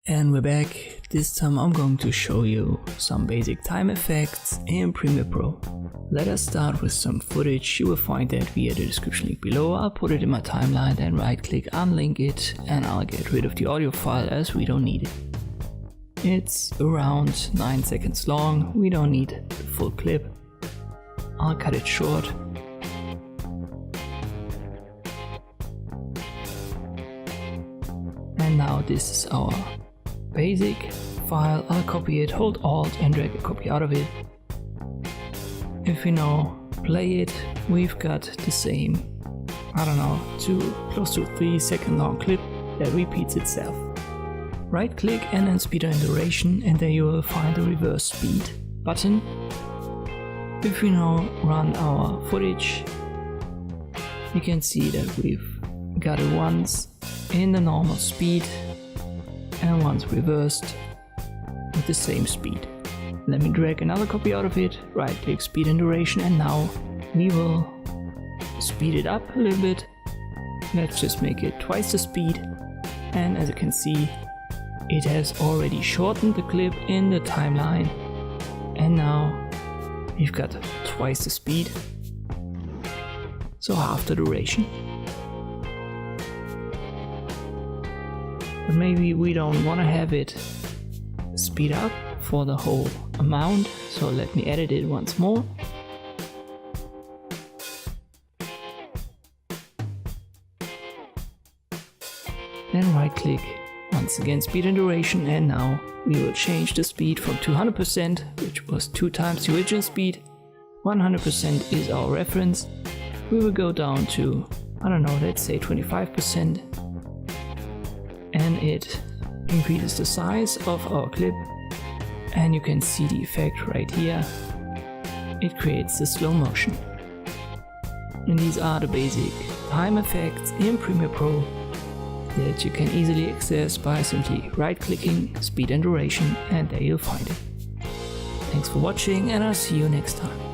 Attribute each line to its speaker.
Speaker 1: And we're back. This time I'm going to show you some basic time effects in Premiere Pro. Let us start with some footage. You will find that via the description link below. I'll put it in my timeline, then right click, unlink it, and I'll get rid of the audio file as we don't need it. It's around 9 seconds long. We don't need the full clip. I'll cut it short. And now this is our basic file. I'll copy it, hold Alt and drag a copy out of it. If we now play it, we've got the same, close to 3 second long clip that repeats itself. Right click and then speed and duration, and there you will find the reverse speed button. If we now run our footage, you can see that we've got it once in the normal speed and once reversed with the same speed. Let me drag another copy out of it, right click, speed and duration, and now we will speed it up a little bit. Let's just make it twice the speed, and as you can see, it has already shortened the clip in the timeline, and now we've got twice the speed, so half the duration. But maybe we don't want to have it speed up for the whole amount, so let me edit it once more. Then right click, once again speed and duration, and now we will change the speed from 200%, which was 2 times the original speed. 100% is our reference. We will go down to, let's say 25%. And it increases the size of our clip, and you can see the effect right here. It creates the slow motion. And these are the basic time effects in Premiere Pro that you can easily access by simply right clicking, speed and duration, and there you'll find it. Thanks for watching, and I'll see you next time.